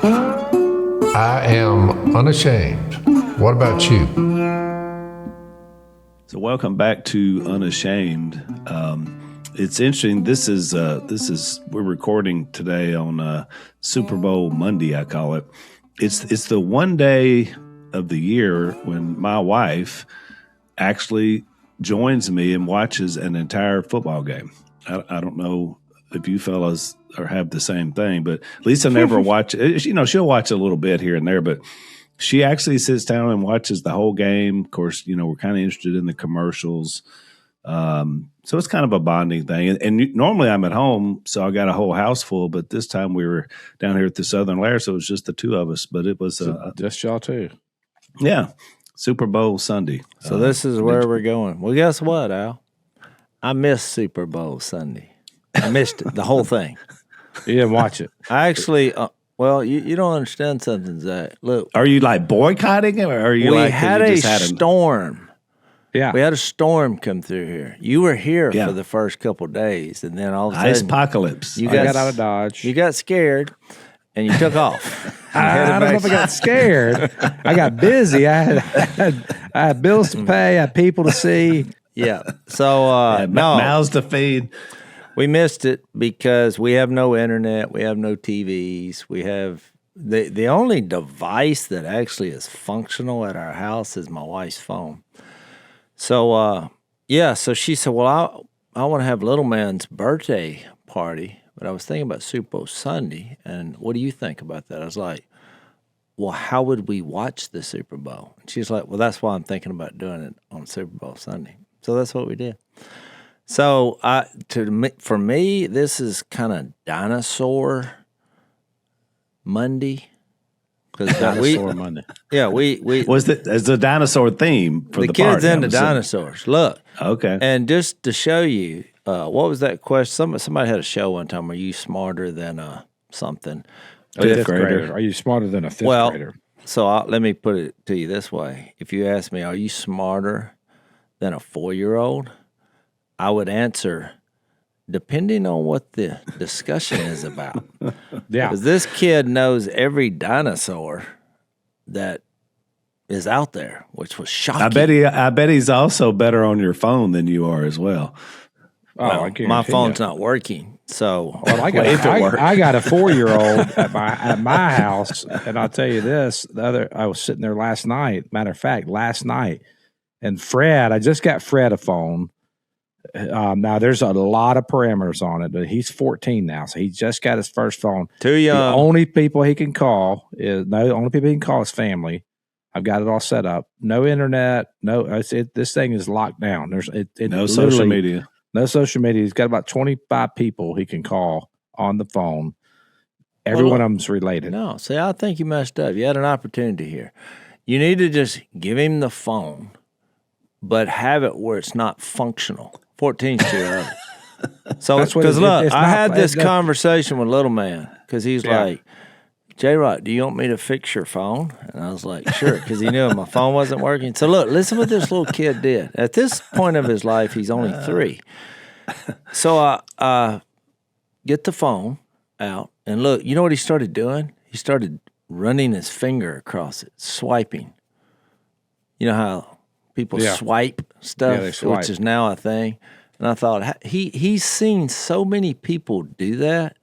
I am unashamed. What about you? So welcome back to Unashamed. It's interesting. This is we're recording today on Super Bowl Monday, I call it. It's the one day of the year when my wife actually joins me and watches an entire football game. I don't know if you fellas or have the same thing, but Lisa never watch. She'll watch a little bit here and there, but she actually sits down and watches the whole game. Of course, we're kind of interested in the commercials. So it's kind of a bonding thing. And normally I'm at home, so I got a whole house full, but this time we were down here at the Southern Lair, so it was just the two of us, but it was just y'all too. Yeah. Super Bowl Sunday. So this is where we're going. Well, guess what, Al? I missed Super Bowl Sunday. I missed it, the whole thing. You didn't watch it. I actually, well, you don't understand something, Zach. Look. Are you like boycotting it, or are you we had a storm. Yeah. We had a storm come through here. You were here for the first couple of days, and then all of a sudden. Ice apocalypse. I got out of Dodge. You got scared, and you took off. I don't know if I got scared. I got busy. I had bills to pay. I had people to see. Yeah. So, mouths to feed. We missed it because we have no internet. We have no TVs. We have the only device that actually is functional at our house is my wife's phone. So, so she said, well, I want to have little man's birthday party, but I was thinking about Super Bowl Sunday, and what do you think about that? I was like, well, how would we watch the Super Bowl? And she's like, well, that's why I'm thinking about doing it on Super Bowl Sunday. So that's what we did. So for me, this is kind of Dinosaur Monday. Dinosaur Monday. Yeah, we as a dinosaur theme for the kids party, into dinosaurs. Look, okay, and just to show you, what was that question? Somebody had a show one time. Are you smarter than something? Fifth grader. Are you smarter than a fifth grader? So let me put it to you this way: if you ask me, are you smarter than a 4-year-old? I would answer, depending on what the discussion is about. Yeah. Because this kid knows every dinosaur that is out there, which was shocking. I bet he's also better on your phone than you are as well. Well, my phone's not working, so I got a 4-year-old at my house, and I'll tell you this: I was sitting there last night. Matter of fact, and Fred, I just got Fred a phone. Now there's a lot of parameters on it, but he's 14 now, so he just got his first phone. Too young. The only people he can call is family. I've got it all set up. No internet. This thing is locked down. There's no social media. No social media. He's got about 25 people he can call on the phone. Every one of them's related. No, see, I think you messed up. You had an opportunity here. You need to just give him the phone, but have it where it's not functional. 14's too early. So, because look, I had this conversation with little man because he's like, J-Rock, do you want me to fix your phone? And I was like, sure, because he knew my phone wasn't working. So look, listen what this little kid did. At this point of his life, he's only 3. So I get the phone out, and look, you know what he started doing? He started running his finger across it, swiping. You know how people swipe stuff, which is now a thing. And I thought, he's seen so many people do that.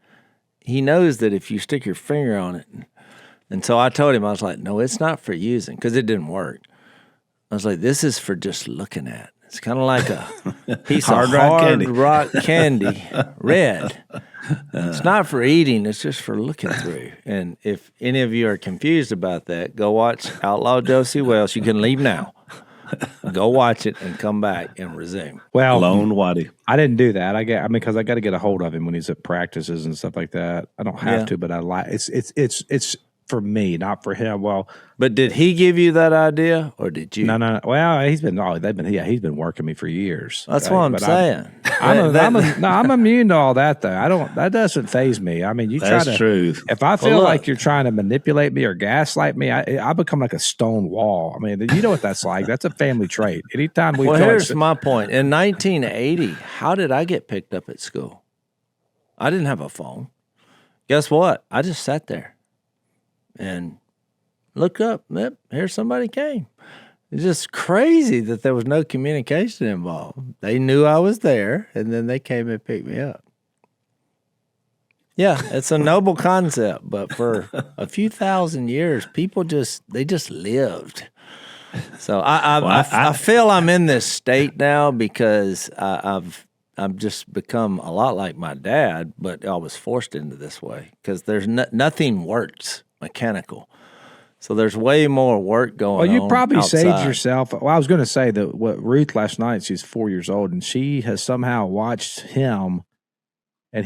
He knows that if you stick your finger on it. And so I told him, I was like, no, it's not for using, because it didn't work. I was like, this is for just looking at. It's kind of like a piece of hard rock candy, red. It's not for eating. It's just for looking through. And if any of you are confused about that, go watch Outlaw Josie Wells. You can leave now. Go watch it and come back and resume. Well, Lone Waddy. I didn't do that. Because I got to get a hold of him when he's at practices and stuff like that. I don't have to, but I like it's for me, not for him. Well, but did he give you that idea, or did you? No. Well, he's been working me for years. That's what I'm saying. I'm immune to all that though. That doesn't faze me. I mean, That's true. If I feel like you're trying to manipulate me or gaslight me, I become like a stone wall. I mean, you know what that's like. That's a family trait. Anytime we. Well, here's my point. In 1980, how did I get picked up at school? I didn't have a phone. Guess what? I just sat there. and looked up. Yep, here somebody came. It's just crazy that there was no communication involved. They knew I was there, and then they came and picked me up. Yeah, it's a noble concept, but for a few thousand years, people just lived. So I feel I'm in this state now because I've just become a lot like my dad, but I was forced into this way because there's nothing works mechanical. So there's way more work going on. Well, you probably outside. saved yourself. Well, I was going to say that what Ruth last night, she's 4 years old, and she has somehow watched him. And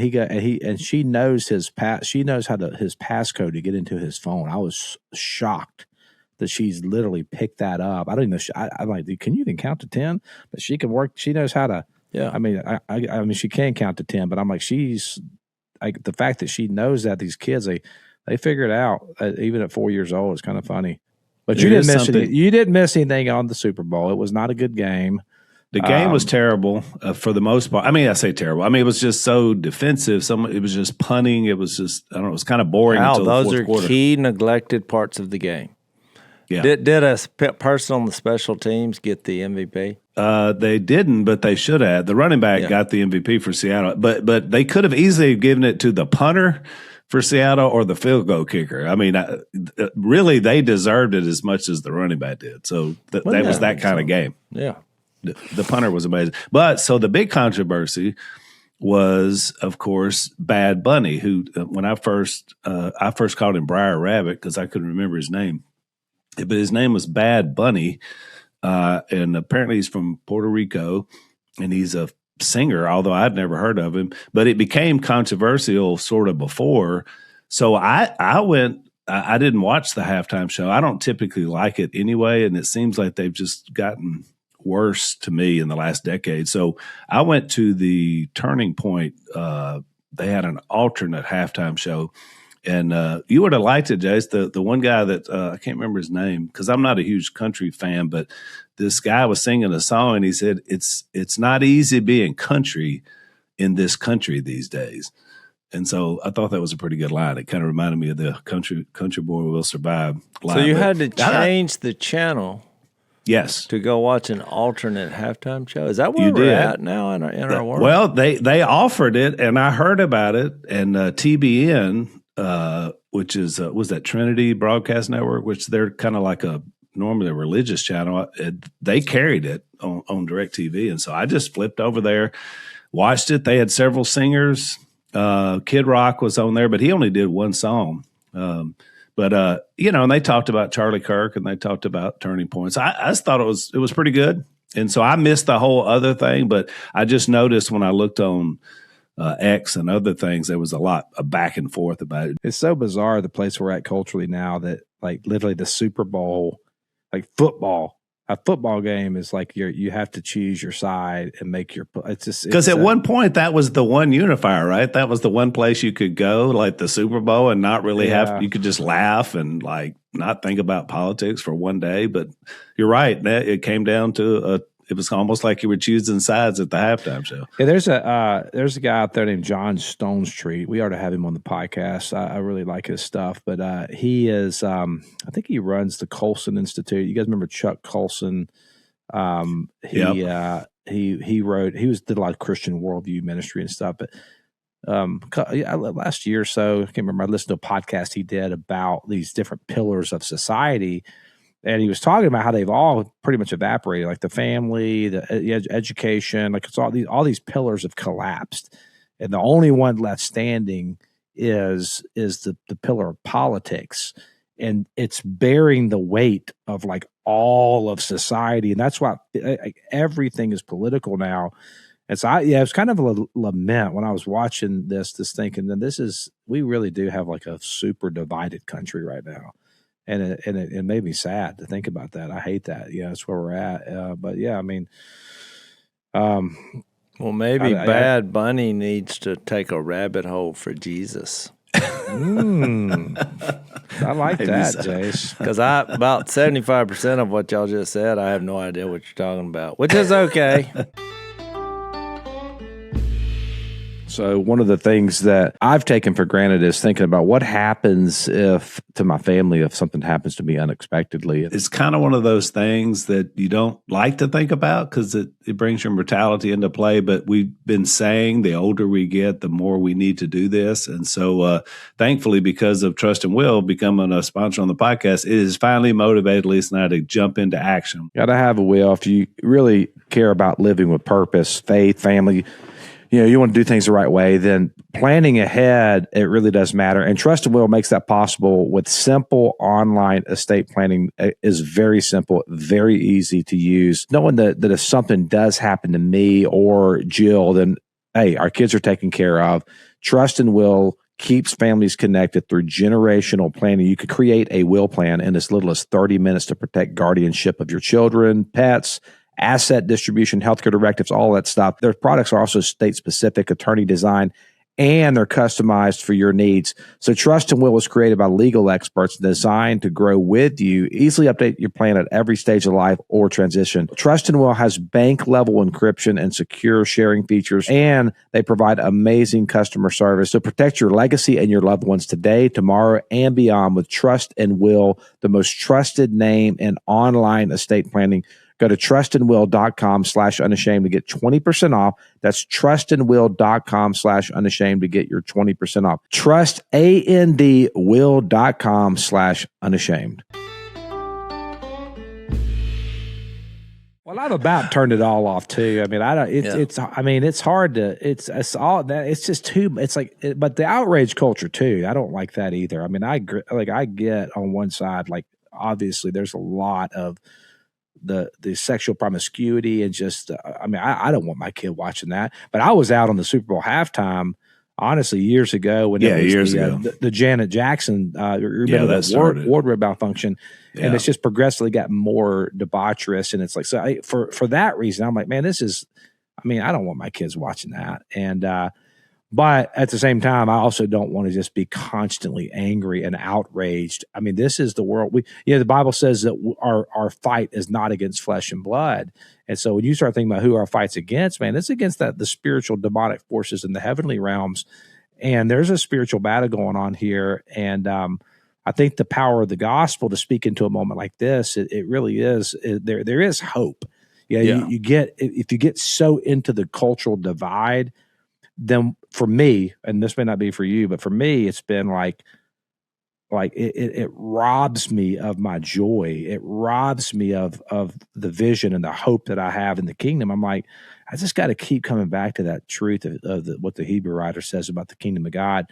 she knows his she knows his passcode to get into his phone. I was shocked that she's literally picked that up. I don't even know. I'm like, can you even count to 10? But she can work. She knows how to. Yeah. I mean, she can count to 10. But I'm like, she's like the fact that she knows that these kids they figure it out even at 4 years old. It's kind of funny. But you didn't miss anything. You didn't miss anything on the Super Bowl. It was not a good game. The game was terrible for the most part. I mean, I say terrible. I mean, it was just so defensive. It was just punting. It was just, I don't know, it was kind of boring until the fourth quarter. Those are key neglected parts of the game. Yeah. Did a person on the special teams get the MVP? They didn't, but they should have. The running back got the MVP for Seattle, but they could have easily given it to the punter for Seattle or the field goal kicker. I mean, really, they deserved it as much as the running back did. So that was that kind of game. Yeah. The punter was amazing. But so the big controversy was, of course, Bad Bunny, who when I first called him Briar Rabbit because I couldn't remember his name. But his name was Bad Bunny, and apparently he's from Puerto Rico, and he's a singer, although I'd never heard of him. But it became controversial sort of before. So I went – I didn't watch the halftime show. I don't typically like it anyway, and it seems like they've just gotten – worse to me in the last decade. So I went to the Turning Point. They had an alternate halftime show, and you would have liked it, Jase. The one guy that I can't remember his name because I'm not a huge country fan, but this guy was singing a song, and he said, "It's not easy being country in this country these days." And so I thought that was a pretty good line. It kind of reminded me of the Country Boy Will Survive line. So you had to change the channel. Yes. To go watch an alternate halftime show? Is that where we're at now in our world? Well, they offered it, and I heard about it, and TBN, which is, was that Trinity Broadcast Network, which they're kind of like normally a religious channel, they carried it on DirecTV, and so I just flipped over there, watched it. They had several singers. Kid Rock was on there, but he only did one song. But and they talked about Charlie Kirk and they talked about Turning Points. I just thought it was pretty good. And so I missed the whole other thing, but I just noticed when I looked on X and other things, there was a lot of back and forth about it. It's so bizarre the place we're at culturally now that like literally the Super Bowl, like football. A football game is like you have to choose your side and make your. It's just because at one point that was the one unifier, right? That was the one place you could go, like the Super Bowl, and not really have. You could just laugh and like not think about politics for one day. But you're right. It came down to it was almost like you were choosing sides at the halftime show. Yeah, there's a guy out there named John Stonestreet. We ought to have him on the podcast. I really like his stuff, but he is I think he runs the Colson Institute. You guys remember Chuck Colson? He did a lot of Christian worldview ministry and stuff. But last year or so, I can't remember. I listened to a podcast he did about these different pillars of society. And he was talking about how they've all pretty much evaporated, like the family, the education, like it's all these pillars have collapsed, and the only one left standing is the pillar of politics, and it's bearing the weight of like all of society, and that's why everything is political now. And so it's kind of a lament when I was watching this thinking that we really do have like a super divided country right now. And it made me sad to think about that. I hate that. Yeah, that's where we're at. But yeah, I mean, well, maybe Bad Bunny needs to take a rabbit hole for Jesus. I like that, Jase. Because about 75% of what y'all just said, I have no idea what you're talking about, which is okay. So one of the things that I've taken for granted is thinking about what happens to my family if something happens to me unexpectedly. It's kind of one of those things that you don't like to think about because it brings your mortality into play. But we've been saying the older we get, the more we need to do this. And so thankfully, because of Trust and Will becoming a sponsor on the podcast, it has finally motivated Lisa and I to jump into action. Got to have a will. If you really care about living with purpose, faith, family, you want to do things the right way, then planning ahead, it really does matter. And Trust and Will makes that possible with simple online estate planning. Is very simple, very easy to use. Knowing that if something does happen to me or Jill, then, hey, our kids are taken care of. Trust and Will keeps families connected through generational planning. You could create a will plan in as little as 30 minutes to protect guardianship of your children, pets, asset distribution, healthcare directives, all that stuff. Their products are also state-specific, attorney design, and they're customized for your needs. So Trust and Will was created by legal experts designed to grow with you. Easily update your plan at every stage of life or transition. Trust and Will has bank-level encryption and secure sharing features, and they provide amazing customer service. So protect your legacy and your loved ones today, tomorrow, and beyond with Trust and Will, the most trusted name in online estate planning. Go to trustandwill.com/unashamed to get 20% off. That's trustandwill.com/unashamed to get your 20% off. Trustandwill.com/unashamed. Well, I've about turned it all off too. I mean, it's hard to, it's all that, it's just too, it's like, but the outrage culture too, I don't like that either. I mean, I get on one side, like, obviously there's a lot of the sexual promiscuity and just, I don't want my kid watching that, but I was out on the Super Bowl halftime, honestly, years ago when the Janet Jackson, wardrobe malfunction. Yeah. And it's just progressively got more debaucherous. And it's like, so for that reason, I'm like, man, I don't want my kids watching that. And, but at the same time, I also don't want to just be constantly angry and outraged. I mean, this is the world. The Bible says that our fight is not against flesh and blood. And so when you start thinking about who our fight's against, man, it's against the spiritual demonic forces in the heavenly realms. And there's a spiritual battle going on here. And I think the power of the gospel to speak into a moment like this, it really is. There is hope. You get, if you get so into the cultural divide, then for me, and this may not be for you, but for me, it's been like it robs me of my joy. It robs me of the vision and the hope that I have in the kingdom. I'm like, I just got to keep coming back to that truth of what the Hebrew writer says about the kingdom of God,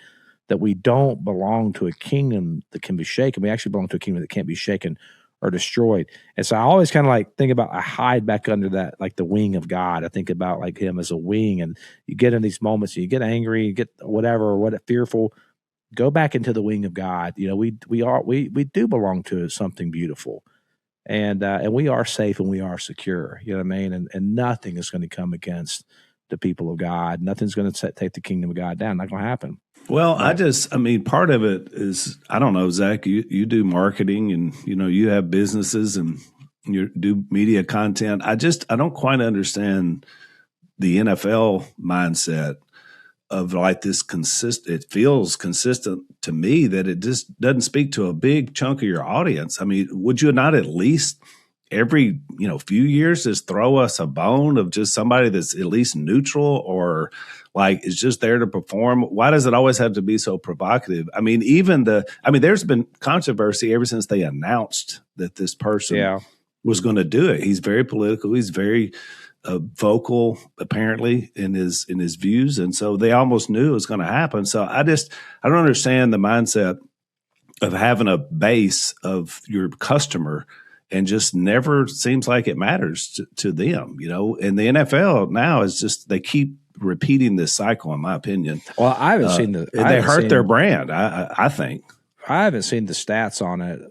that we don't belong to a kingdom that can be shaken. We actually belong to a kingdom that can't be shaken or destroyed. And so I always kind of like think about, I hide back under that, like the wing of God. I think about like him as a wing, and you get in these moments, you get angry, you get whatever, fearful, go back into the wing of God. We do belong to something beautiful, and we are safe and we are secure. You know what I mean? And nothing is going to come against the people of God. Nothing's going to take the kingdom of God down. Not going to happen. Well, part of it is, I don't know, Zach, you do marketing and, you have businesses and you do media content. I don't quite understand the NFL mindset of like this it feels consistent to me that it just doesn't speak to a big chunk of your audience. I mean, would you not at least every, few years just throw us a bone of just somebody that's at least neutral or like is just there to perform? Why does it always have to be so provocative? I mean, there's been controversy ever since they announced that this person was going to do it. He's very political. He's very vocal, apparently, in his views. And so they almost knew it was going to happen. So I don't understand the mindset of having a base of your customer and just never seems like it matters to them, And the NFL now is just, they keep repeating this cycle, in my opinion. Well, I haven't seen they hurt their brand, I think. I haven't seen the stats on it.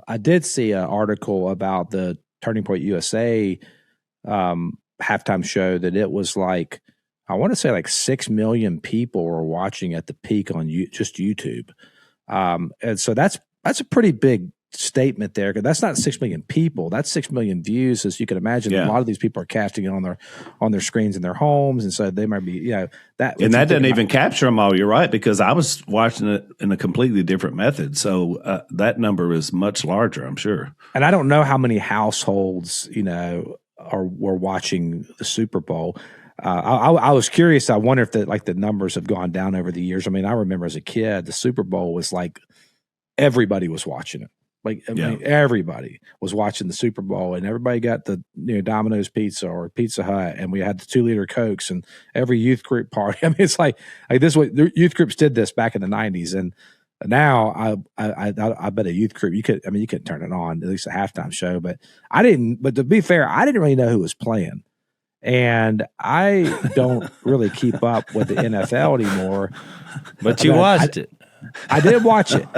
I did see an article about the Turning Point USA halftime show that it was like, I want to say like 6 million people were watching at the peak on just YouTube. And so that's a pretty big statement there, because that's not 6 million people. That's 6 million views. As you can imagine, a lot of these people are casting it on their screens in their homes, and so they might be, that. And that doesn't even capture them all. You're right, because I was watching it in a completely different method. So that number is much larger, I'm sure. And I don't know how many households, were watching the Super Bowl. I was curious. I wonder if the numbers have gone down over the years. I mean, I remember as a kid, the Super Bowl was like everybody was watching it. Like, I mean, everybody was watching the Super Bowl, and everybody got the Domino's pizza or Pizza Hut, and we had the 2-liter Cokes, and every youth group party. I mean, it's like this way. The youth groups did this back in the 90s, and now I bet a youth group you couldn't turn it on, at least a halftime show, but I didn't. But to be fair, I didn't really know who was playing, and I don't really keep up with the NFL anymore. But you watched it. I did watch it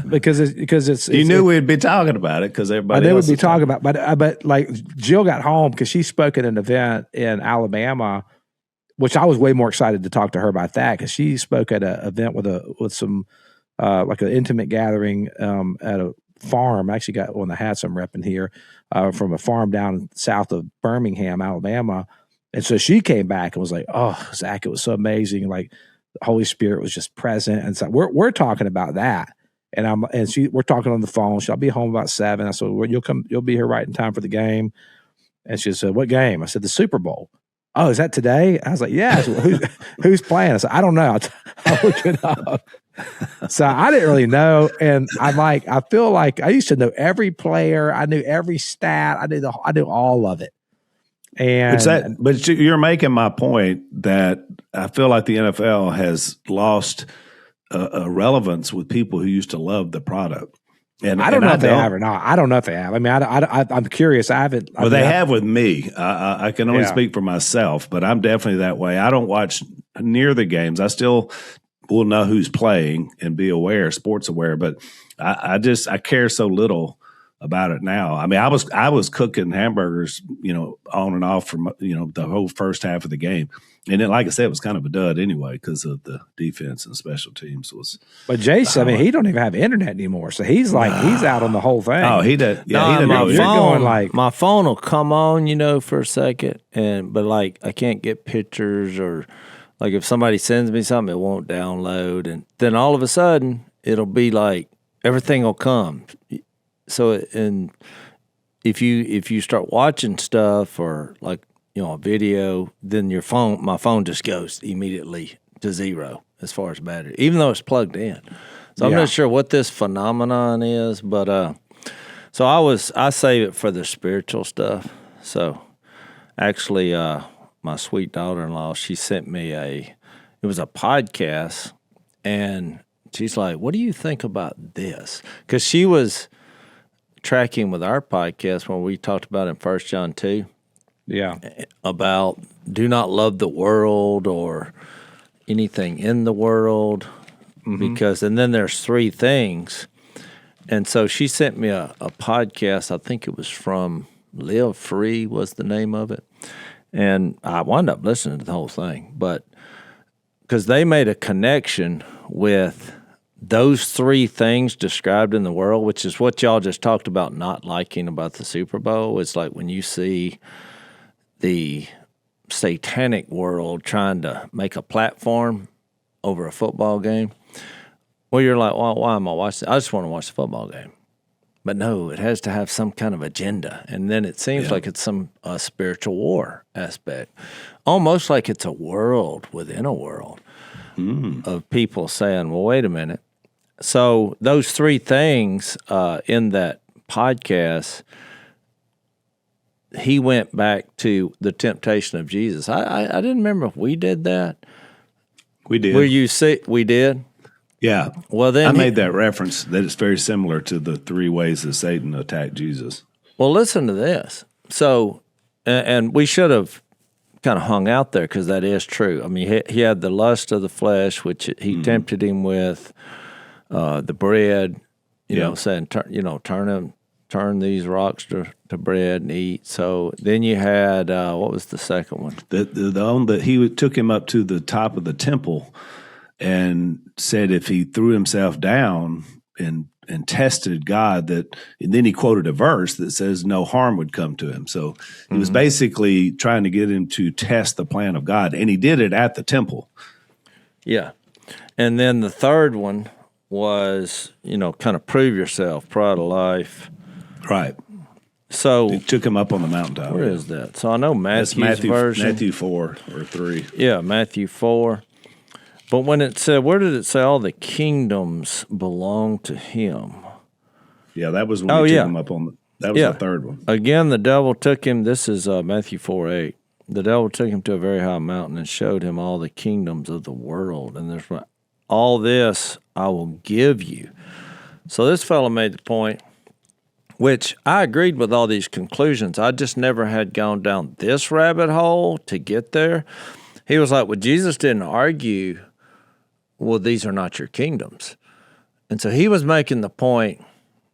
because it's you knew we'd be talking about it because everybody else would be talking about. But like Jill got home because she spoke at an event in Alabama, which I was way more excited to talk to her about that, because she spoke at an event with some like an intimate gathering at a farm. I actually got one of the hats I'm repping here from a farm down south of Birmingham, Alabama, and so she came back and was like, "Oh, Zach, it was so amazing!" Like, the Holy Spirit was just present. And so we're talking about that. And we're talking on the phone. She'll be home about 7. I said, well, you'll be here right in time for the game. And she said, what game? I said, the Super Bowl. Oh, is that today? I was like, yeah. Said, who's playing? I said, I don't know. I'll look it up. So I didn't really know. And I feel like I used to know every player. I knew every stat. I knew all of it. But you're making my point that I feel like the NFL has lost a relevance with people who used to love the product. And I don't know if they have or not. I don't know if they have. I mean, I'm curious. I haven't. Well, they have with me. I can only speak for myself, but I'm definitely that way. I don't watch near the games. I still will know who's playing and be aware, sports aware, but I care so little about it now. I mean, I was cooking hamburgers, on and off from, the whole first half of the game. And then, like I said, it was kind of a dud anyway because of the defense and special teams was. But Jase, I mean, he don't even have internet anymore, so he's out on the whole thing. Oh, he does. Yeah, no, my phone will come on, for a second, but like I can't get pictures, or like if somebody sends me something, it won't download, and then all of a sudden it'll be like everything will come. So, and if you start watching stuff or like, a video, then my phone just goes immediately to 0 as far as battery, even though it's plugged in. So I'm not sure what this phenomenon is, but so I save it for the spiritual stuff. So actually, my sweet daughter-in-law, she sent me it was a podcast, and she's like, "What do you think about this?" Because she was tracking with our podcast when we talked about in 1 John 2. Yeah. About do not love the world or anything in the world, because, and then there's 3 things. And so she sent me a podcast. I think it was from Live Free was the name of it. And I wound up listening to the whole thing, but because they made a connection with those 3 things described in the world, which is what y'all just talked about not liking about the Super Bowl. It's like when you see the satanic world trying to make a platform over a football game, well, you're like, well, why am I watching? I just want to watch the football game. But no, it has to have some kind of agenda. And then it seems like it's some spiritual war aspect, almost like it's a world within a world of people saying, well, wait a minute. So those 3 things in that podcast, he went back to the temptation of Jesus. I didn't remember if we did that. We did. Where you see, we did? Yeah. Well, then I made that reference that it's very similar to the 3 ways that Satan attacked Jesus. Well, listen to this. So, and we should have kind of hung out there because that is true. I mean, he had the lust of the flesh, which he tempted him with the bread, saying, turn these rocks to bread and eat. So then you had, what was the second one? The one that he took him up to the top of the temple and said if he threw himself down, and tested God, and then he quoted a verse that says no harm would come to him. So he was basically trying to get him to test the plan of God, and he did it at the temple. Yeah. And then the third one was, kind of prove yourself, pride of life. Right. So He took him up on the mountaintop. where is that? So I know That's Matthew's version. Matthew 4 or 3. Yeah, Matthew 4. But when it said, where did it say all the kingdoms belong to him? Yeah, that was when he took him up on that was the third one. Again, the devil took him, this is Matthew 4:8. The devil took him to a very high mountain and showed him all the kingdoms of the world. And there's all this I will give you. So this fellow made the point, which I agreed with all these conclusions. I just never had gone down this rabbit hole to get there. He was like, well, Jesus didn't argue, well, these are not your kingdoms. And so he was making the point,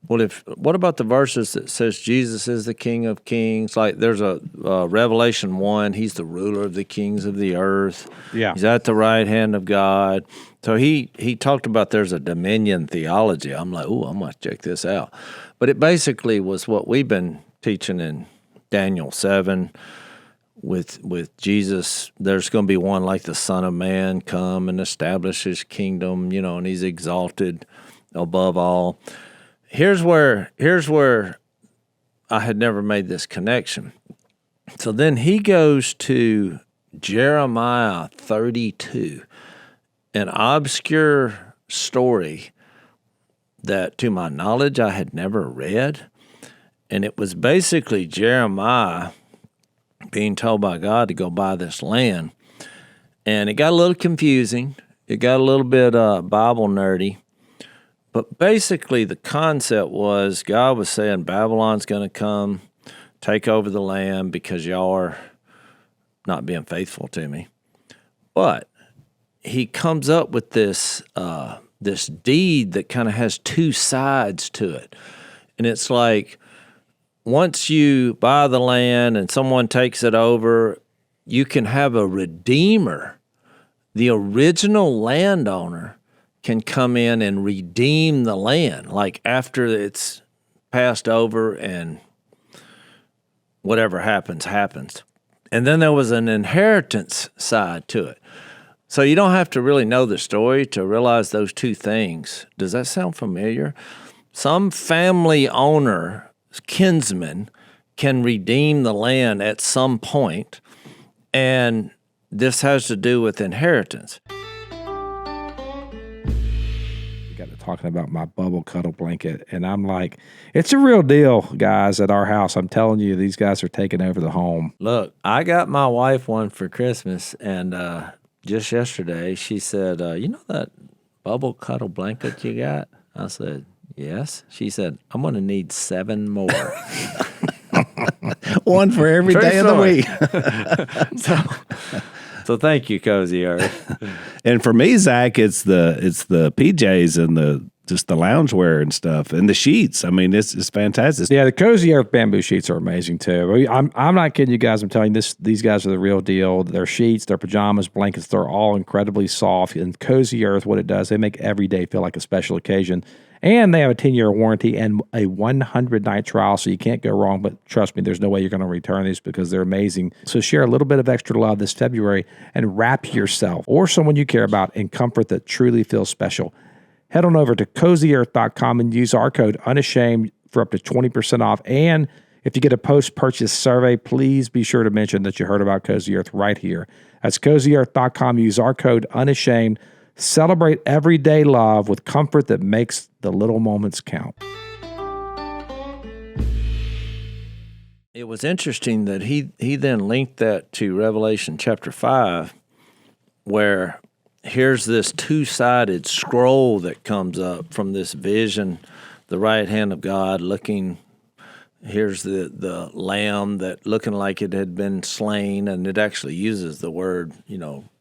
well, what about the verses that says Jesus is the King of Kings? Like there's a Revelation 1, he's the ruler of the kings of the earth. Yeah. He's at the right hand of God. So he talked about there's a dominion theology. I'm like, I'm going to check this out. But it basically was what we've been teaching in Daniel 7 with Jesus. There's going to be one like the Son of Man come and establish his kingdom, and he's exalted above all. Here's where I had never made this connection. So then he goes to Jeremiah 32, an obscure story that, to my knowledge, I had never read. And it was basically Jeremiah being told by God to go buy this land. And it got a little confusing. It got a little bit Bible nerdy. But basically the concept was God was saying Babylon's going to come take over the land because y'all are not being faithful to me. But he comes up with this this deed that kind of has two sides to it. And it's like, once you buy the land and someone takes it over, you can have a redeemer. The original landowner can come in and redeem the land, like after it's passed over and whatever happens. And then there was an inheritance side to it. So you don't have to really know the story to realize those two things. Does that sound familiar? Some family owner, kinsman, can redeem the land at some point, and this has to do with inheritance. Got to talking about my bubble cuddle blanket, and I'm like, it's a real deal, guys, at our house. I'm telling you, these guys are taking over the home. Look, I got my wife one for Christmas, and just yesterday she said, you know that bubble cuddle blanket you got? I said, yes. She said, I'm going to need 7 more. One for every True day story. of the week. So thank you, Cozy Earth. And for me, Zach, it's the PJs and the loungewear and stuff and the sheets. I mean, it's fantastic. Yeah, the Cozy Earth bamboo sheets are amazing too. I'm not kidding you guys. I'm telling you, these guys are the real deal. Their sheets, their pajamas, blankets, they're all incredibly soft. And Cozy Earth, what it does, they make every day feel like a special occasion. And they have a 10-year warranty and a 100-night trial, so you can't go wrong. But trust me, there's no way you're going to return these because they're amazing. So share a little bit of extra love this February and wrap yourself or someone you care about in comfort that truly feels special. Head on over to CozyEarth.com and use our code UNASHAMED for up to 20% off. And if you get a post-purchase survey, please be sure to mention that you heard about Cozy Earth right here. That's CozyEarth.com. Use our code UNASHAMED. Celebrate everyday love with comfort that makes the little moments count. It was interesting that he then linked that to Revelation chapter 5, where here's this two-sided scroll that comes up from this vision, the right hand of God looking. Here's the lamb that looking like it had been slain, and it actually uses the word,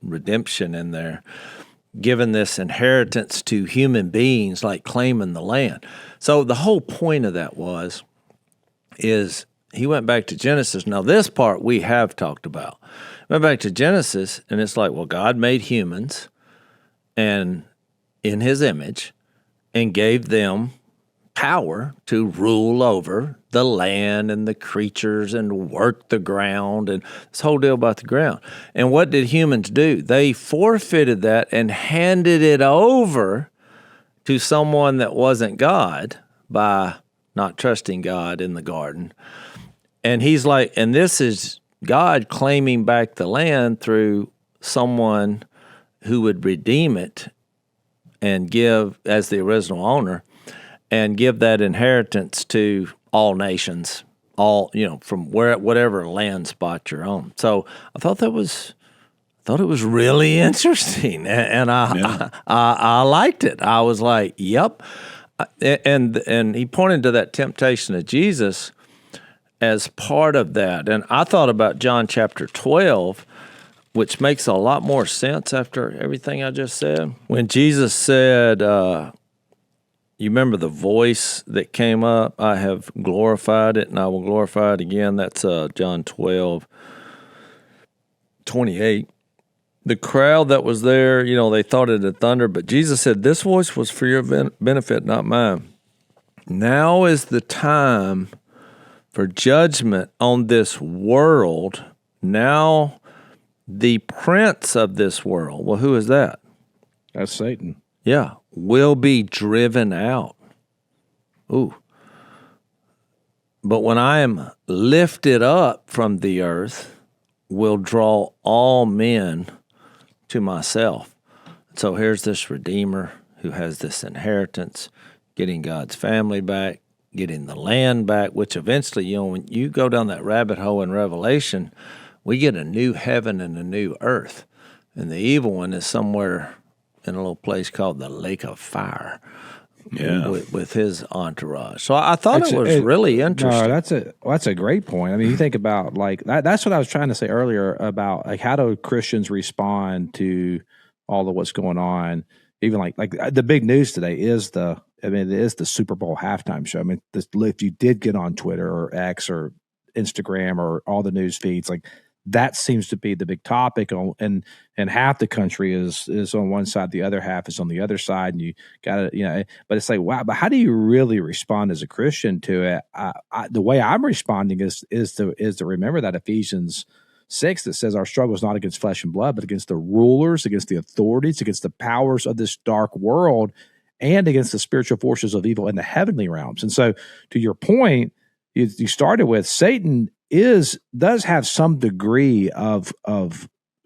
redemption in there, giving this inheritance to human beings, like claiming the land. So the whole point of that is he went back to Genesis. Now this part we have talked about. Went back to Genesis, and it's like, well, God made humans and in his image, and gave them power to rule over the land and the creatures and work the ground and this whole deal about the ground. And what did humans do? They forfeited that and handed it over to someone that wasn't God by not trusting God in the garden. And he's like, and this is God claiming back the land through someone who would redeem it and give as the original owner and give that inheritance to all nations, all, from whatever land spot you're on. So I thought it was really interesting, and I liked it. I was like, yep. And he pointed to that temptation of Jesus as part of that. And I thought about John chapter 12, which makes a lot more sense after everything I just said. When Jesus said, you remember the voice that came up, I have glorified it and I will glorify it again. That's John 12:28. The crowd that was there, they thought it had thunder, but Jesus said, this voice was for your benefit, not mine. Now is the time for judgment on this world. Now the prince of this world, well, who is that? That's Satan. Yeah, will be driven out. Ooh. But when I am lifted up from the earth, will draw all men to myself. So here's this Redeemer who has this inheritance, getting God's family back, getting the land back, which eventually, when you go down that rabbit hole in Revelation, we get a new heaven and a new earth. And the evil one is somewhere in a little place called the Lake of Fire, with his entourage. So I thought it was really interesting. No, that's a great point. I mean, you think about like that. That's what I was trying to say earlier about like how do Christians respond to all of what's going on? Even like the big news today is it is the Super Bowl halftime show. I mean, if you did get on Twitter or X or Instagram or all the news feeds, like that seems to be the big topic, and half the country is on one side, the other half is on the other side, and you got to, but it's like, wow, but how do you really respond as a Christian to it? The way I'm responding is to remember that Ephesians 6 that says our struggle is not against flesh and blood, but against the rulers, against the authorities, against the powers of this dark world, and against the spiritual forces of evil in the heavenly realms. And so, to your point, you started with Satan does have some degree of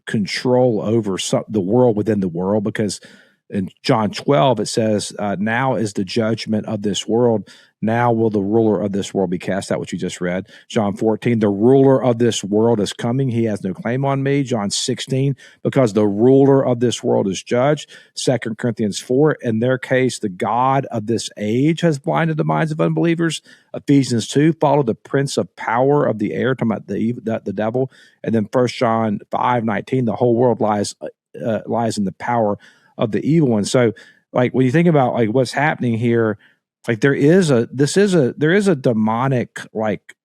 control over the world within the world, because in John 12 it says, now is the judgment of this world. Now will the ruler of this world be cast out, which you just read. John 14, the ruler of this world is coming. He has no claim on me. John 16, because the ruler of this world is judged. 2 Corinthians 4, in their case, the God of this age has blinded the minds of unbelievers. Ephesians 2, follow the prince of power of the air, talking about the devil. And then 1 John 5:19, the whole world lies in the power of the evil one. So, like, when you think about like what's happening here, like there is a demonic like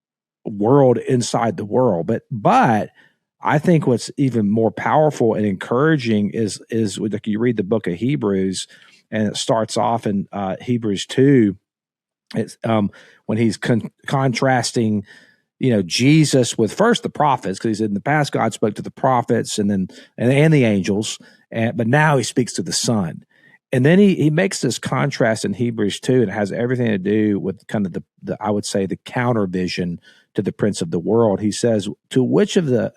world inside the world, but I think what's even more powerful and encouraging is like you read the book of Hebrews, and it starts off in Hebrews 2. It's when he's contrasting, Jesus with first the prophets, because in the past God spoke to the prophets and then and the angels, but now he speaks to the Son. And then he makes this contrast in Hebrews 2, and it has everything to do with kind of the I would say the counter vision to the prince of the world. He says, to which of the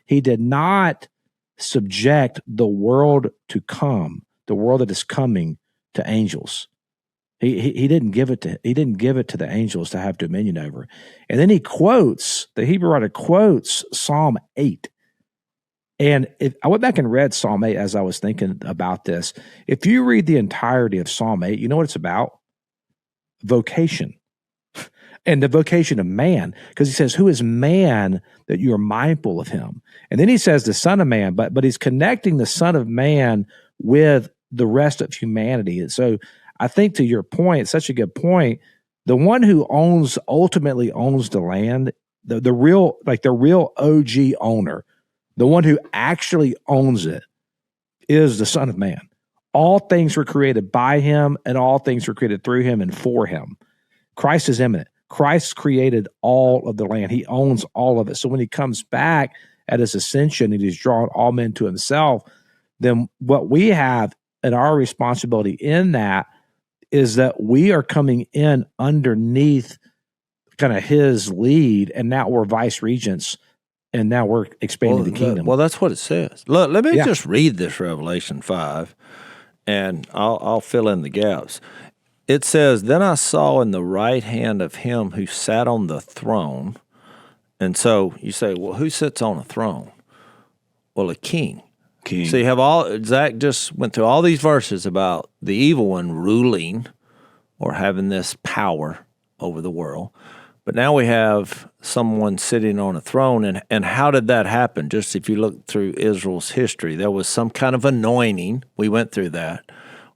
he did not subject the world to come, the world that is coming, to angels. He didn't give it to the angels to have dominion over. And then the Hebrew writer quotes Psalm 8. And I went back and read Psalm 8 as I was thinking about this. If you read the entirety of Psalm 8, you know what it's about? Vocation. And the vocation of man. Because he says, who is man that you are mindful of him? And then he says the Son of Man, but he's connecting the Son of Man with the rest of humanity. And so I think, to your point, it's such a good point, the one who ultimately owns the land, the real OG owner, the one who actually owns it, is the Son of Man. All things were created by him, and all things were created through him and for him. Christ is immanent. Christ created all of the land. He owns all of it. So when he comes back at his ascension and he's drawn all men to himself, then what we have and our responsibility in that is that we are coming in underneath kind of his lead, and now we're vice regents, and now we're expanding the kingdom. Well, that's what it says. Look, let me just read this Revelation 5, and I'll fill in the gaps. It says, "Then I saw in the right hand of him who sat on the throne." And so you say, well, who sits on a throne? Well, a king. So you have Zach just went through all these verses about the evil one ruling or having this power over the world. But now we have someone sitting on a throne. And how did that happen? Just if you look through Israel's history, there was some kind of anointing. We went through that.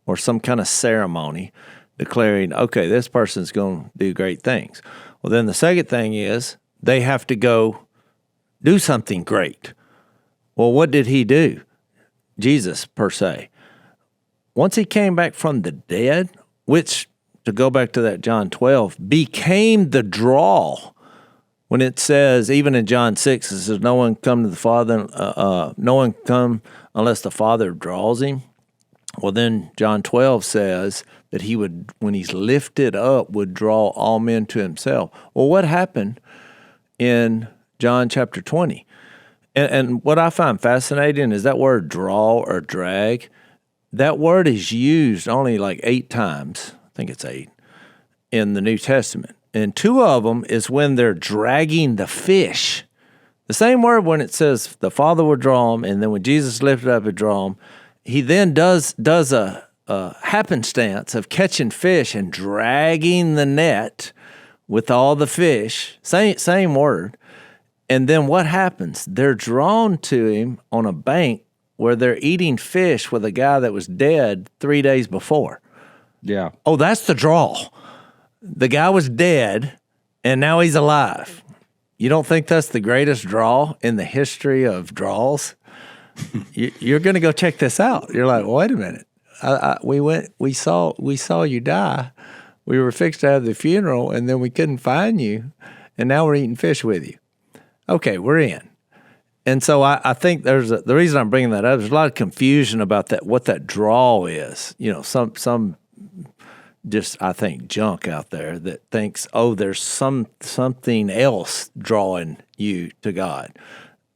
Or some kind of ceremony declaring, okay, this person's going to do great things. Well, then the second thing is they have to go do something great. Well, what did he do? Jesus, per se. Once he came back from the dead, which, to go back to that John 12, became the draw. When it says, even in John 6, it says, no one come to the Father, no one come unless the Father draws him. Well, then John 12 says that he would, when he's lifted up, would draw all men to himself. Well, what happened in John chapter 20? And what I find fascinating is that word draw or drag. That word is used only like 8 times, I think it's 8, in the New Testament. And 2 of them is when they're dragging the fish. The same word when it says the Father would draw them, and then when Jesus lifted up and draw them, he then does a happenstance of catching fish and dragging the net with all the fish. Same word. And then what happens? They're drawn to him on a bank where they're eating fish with a guy that was dead 3 days before. Yeah. Oh, that's the draw. The guy was dead, and now he's alive. You don't think that's the greatest draw in the history of draws? You're going to go check this out. You're like, wait a minute. We saw you die. We were fixed to have the funeral, and then we couldn't find you, and now we're eating fish with you. Okay, we're in. And so I think the reason I'm bringing that up, there's a lot of confusion about that, what that draw is. You know, some just, I think, junk out there that thinks, oh, there's something else drawing you to God.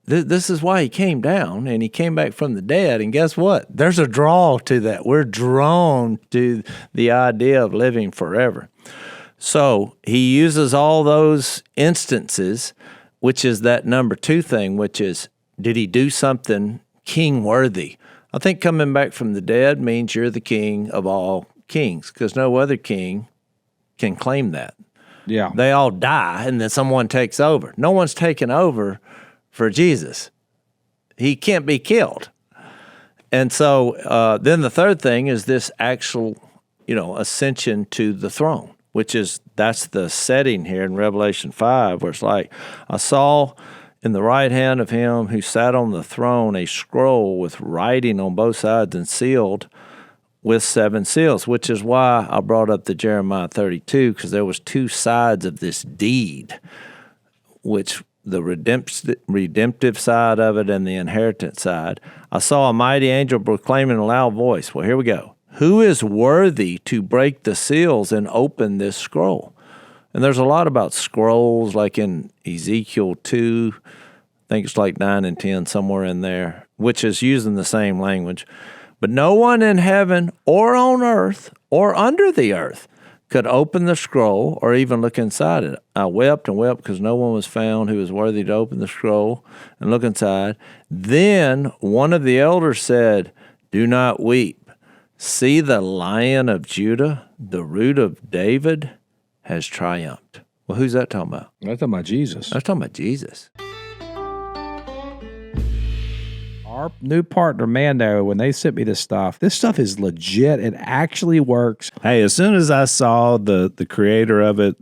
This is why he came down, and he came back from the dead, and guess what? There's a draw to that. We're drawn to the idea of living forever. So he uses all those instances, which is that number 2 thing, which is, did he do something king-worthy? I think coming back from the dead means you're the king of all kings, because no other king can claim that. Yeah. They all die, and then someone takes over. No one's taken over for Jesus. He can't be killed. And so then the third thing is this actual, ascension to the throne, that's the setting here in Revelation 5, where it's like, I saw in the right hand of him who sat on the throne a scroll with writing on both sides and sealed with 7 seals, which is why I brought up the Jeremiah 32, because there was 2 sides of this deed, which the redemptive side of it and the inheritance side. I saw a mighty angel proclaiming in a loud voice. Well, here we go. Who is worthy to break the seals and open this scroll? And there's a lot about scrolls, like in Ezekiel 2, I think it's like 9 and 10, somewhere in there, which is using the same language. But no one in heaven or on earth or under the earth could open the scroll or even look inside it. I wept and wept because no one was found who was worthy to open the scroll and look inside. Then one of the elders said, do not weep. See, the Lion of Judah, the Root of David, has triumphed. Well, who's that talking about? That's talking about Jesus. That's talking about Jesus. All Our new partner, Mando, when they sent me this stuff is legit. It actually works. Hey, as soon as I saw the creator of it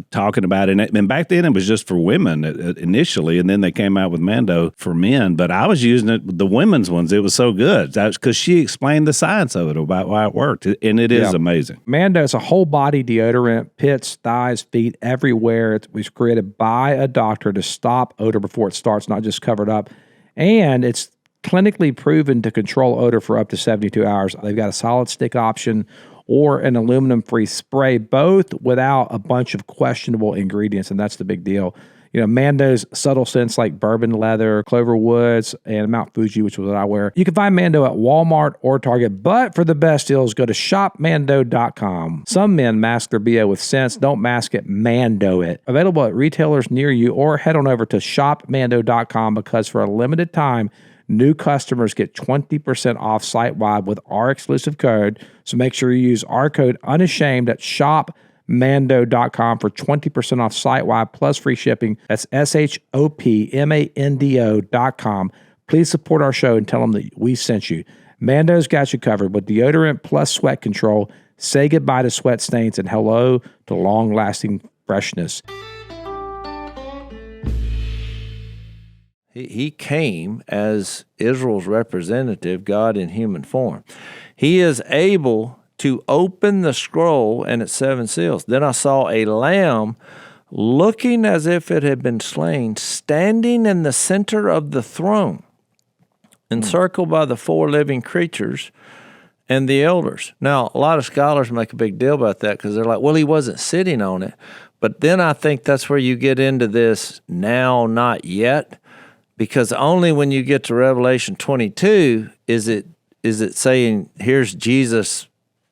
talking about it, and back then it was just for women initially, and then they came out with Mando for men, but I was using it, the women's ones. It was so good. That's because she explained the science of it, about why it worked, and it is amazing. Mando is a whole body deodorant, pits, thighs, feet, everywhere. It was created by a doctor to stop odor before it starts, not just covered up. And it's clinically proven to control odor for up to 72 hours. They've got a solid stick option or an aluminum-free spray, both without a bunch of questionable ingredients, and that's the big deal. You know, Mando's subtle scents like bourbon leather, clover woods, and Mount Fuji, which was what I wear. You can find Mando at Walmart or Target, but for the best deals, go to shopmando.com. Some men mask their BO with scents. Don't mask it, Mando it. Available at retailers near you, or head on over to shopmando.com, because for a limited time, new customers get 20% off site-wide with our exclusive code. So make sure you use our code UNASHAMED at shopmando.com for 20% off site-wide plus free shipping. That's shopmando.com. Please support our show and tell them that we sent you. Mando's got you covered with deodorant plus sweat control. Say goodbye to sweat stains and hello to long-lasting freshness. He came as Israel's representative, God in human form. He is able to open the scroll and its 7 seals. Then I saw a lamb looking as if it had been slain, standing in the center of the throne, encircled by the 4 living creatures and the elders. Now, a lot of scholars make a big deal about that because they're like, well, he wasn't sitting on it. But then I think that's where you get into this now, not yet. Because only when you get to Revelation 22 is it saying, here's Jesus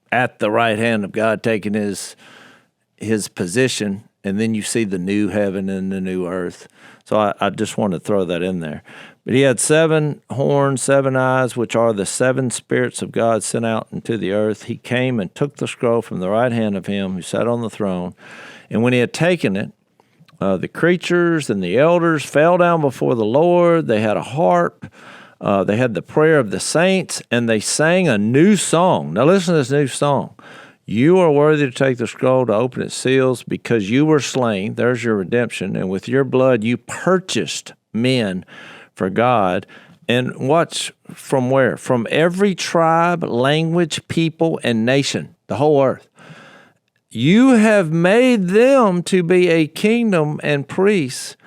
at the right hand of God taking his position, and then you see the new heaven and the new earth. So I just wanted to throw that in there. But he had 7 horns, 7 eyes, which are the 7 spirits of God sent out into the earth. He came and took the scroll from the right hand of him who sat on the throne. And when he had taken it, the creatures and the elders fell down before the Lord. They had a harp. They had the prayer of the saints, and they sang a new song. Now listen to this new song. You are worthy to take the scroll, to open its seals, because you were slain. There's your redemption. And with your blood, you purchased men for God. And watch from where? From every tribe, language, people, and nation, the whole earth. You have made them to be a kingdom and priests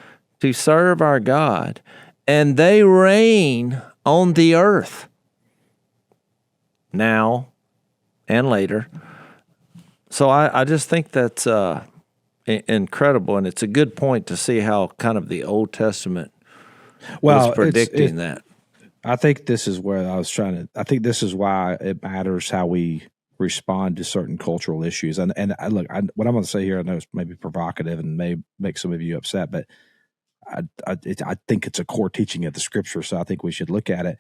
to serve our God, and they reign on the earth now and later. So I just think that's incredible, and it's a good point to see how kind of the Old Testament was predicting that. I think this is where I think this is why it matters how we respond to certain cultural issues. And look, what I'm going to say here, I know it's maybe provocative and may make some of you upset, but I think it's a core teaching of the Scripture, so I think we should look at it,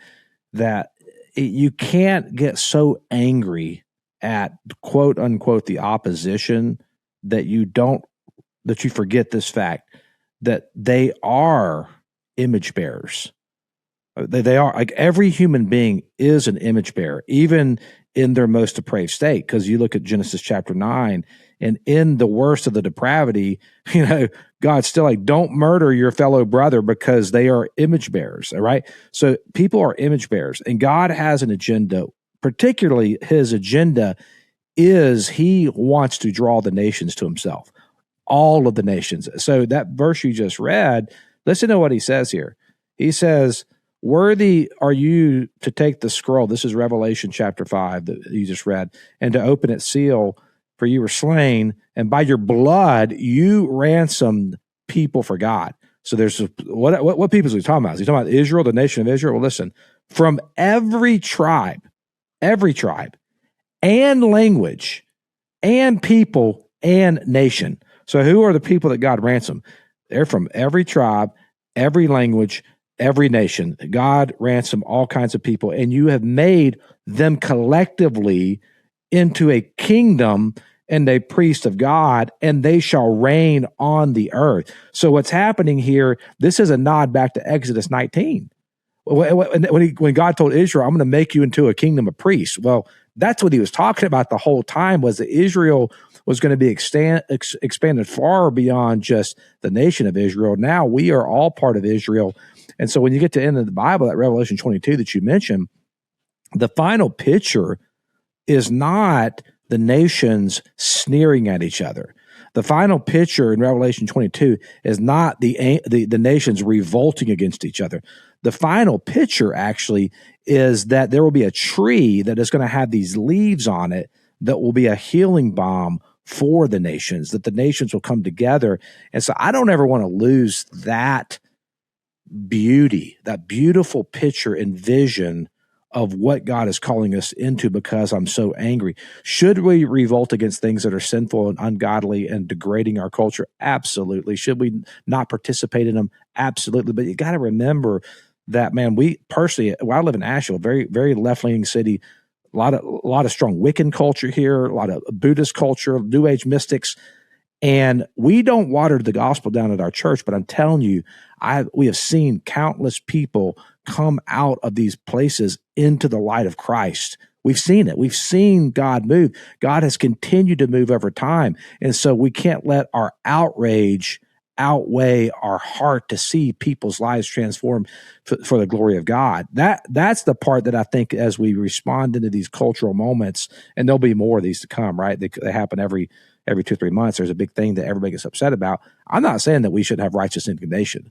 that you can't get so angry at quote unquote the opposition that you forget this fact that they are image bearers. They are, like, every human being is an image bearer, even in their most depraved state. Because you look at Genesis chapter 9, and in the worst of the depravity, God's still like, don't murder your fellow brother because they are image bearers. All right. So people are image bearers, and God has an agenda. Particularly his agenda is he wants to draw the nations to himself, all of the nations. So that verse you just read, listen to what he says here. He says, worthy are you to take the scroll. This is Revelation chapter 5 that you just read, and to open its seal, for you were slain, and by your blood you ransomed people for God. So there's what people is he talking about? Is he talking about Israel, the nation of Israel? Well, listen, from every tribe, and language, and people, and nation. So who are the people that God ransomed? They're from every tribe, every language, every nation. God ransomed all kinds of people, and you have made them collectively into a kingdom and a priest of God, and they shall reign on the earth. So what's happening here, this is a nod back to Exodus 19. when God told Israel, I'm going to make you into a kingdom of priests. Well, that's what he was talking about the whole time, was that Israel was going to be expanded far beyond just the nation of Israel. Now we are all part of Israel. And so when you get to the end of the Bible, that Revelation 22 that you mentioned, the final picture is not the nations sneering at each other. The final picture in Revelation 22 is not the nations revolting against each other. The final picture actually is that there will be a tree that is going to have these leaves on it that will be a healing balm for the nations, that the nations will come together. And so I don't ever want to lose that beauty, that beautiful picture and vision of what God is calling us into, because I'm so angry. Should we revolt against things that are sinful and ungodly and degrading our culture? Absolutely. Should we not participate in them? Absolutely. But you got to remember that, man, I live in Asheville, very, very left-leaning city, a lot of strong Wiccan culture here, a lot of Buddhist culture, New Age mystics, and we don't water the gospel down at our church, but I'm telling you, we have seen countless people come out of these places into the light of Christ. We've seen it. We've seen God move. God has continued to move over time. And so we can't let our outrage outweigh our heart to see people's lives transformed for the glory of God. That's the part that I think, as we respond into these cultural moments, and there'll be more of these to come, right? They happen every 2 or 3 months. There's a big thing that everybody gets upset about. I'm not saying that we shouldn't have righteous indignation.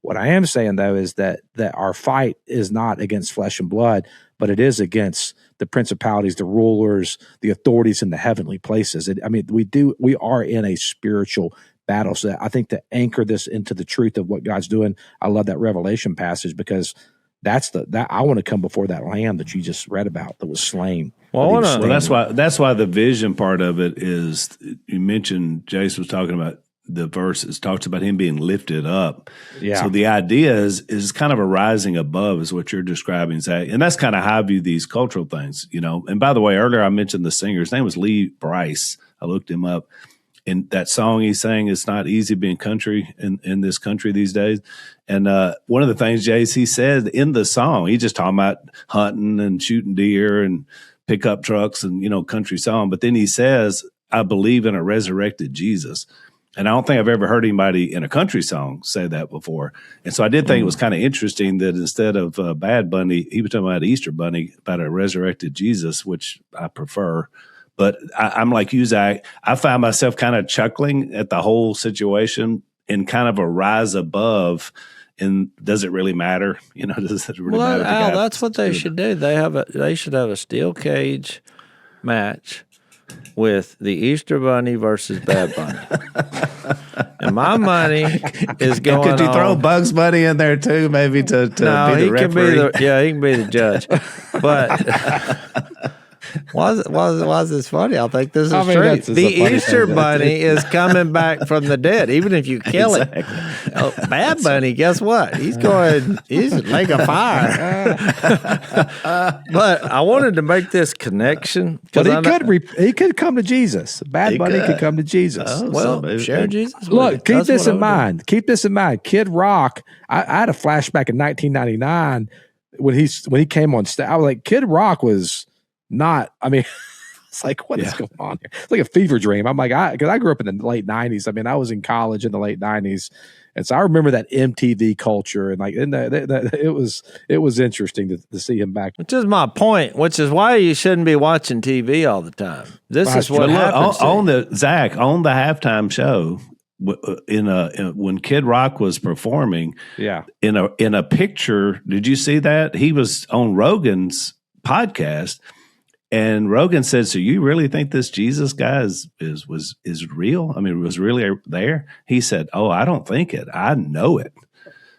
What I am saying, though, is that our fight is not against flesh and blood, but it is against the principalities, the rulers, the authorities in the heavenly places. We are in a spiritual battle. So I think to anchor this into the truth of what God's doing, I love that Revelation passage, because that I want to come before that Lamb that you just read about that was slain. Well, that's why the vision part of it is. You mentioned Jase was talking about the verses, talks about him being lifted up. Yeah. So the idea is kind of a rising above, is what you're describing, Zach. And that's kind of how I view these cultural things, you know. And by the way, earlier I mentioned the singer. His name was Lee Bryce. I looked him up. And that song he sang, "It's not easy being country in this country these days." And one of the things, Jase, he said in the song, he just talking about hunting and shooting deer and pickup trucks and, you know, country song. But then he says, "I believe in a resurrected Jesus." And I don't think I've ever heard anybody in a country song say that before. And so I did think it was kind of interesting that instead of Bad Bunny, he was talking about Easter Bunny, about a resurrected Jesus, which I prefer. But I'm like you, Zach. I find myself kind of chuckling at the whole situation and kind of a rise above. And does it really matter? You know, does it really matter? Al, that's what they should do. They should have a steel cage match with the Easter Bunny versus Bad Bunny. And my money is going on. Could you throw Bugs Bunny in there too, maybe to be the referee? He can be the judge. But why is this funny? I think this is true. The Easter Bunny is coming back from the dead, even if you kill it. Bad Bunny, guess what? He's like a fire. But I wanted to make this connection. But he could come to Jesus. Bad Bunny could come to Jesus. Share Jesus. Look, keep this in mind. Keep this in mind. Kid Rock, I had a flashback in 1999 when he came on stage. I was like, Kid Rock was not, it's like, what is going on here? It's like a fever dream. I'm like, because I grew up in the late 90s. I was in college in the late 90s. And so I remember that MTV culture, and like it was interesting to see him back. Which is my point, which is why you shouldn't be watching TV all the time. This is what happens. On the halftime show, when Kid Rock was performing, in a picture, did you see that? He was on Rogan's podcast. And Rogan said, "So you really think this Jesus guy is real? Was really there?" He said, "Oh, I don't think it. I know it."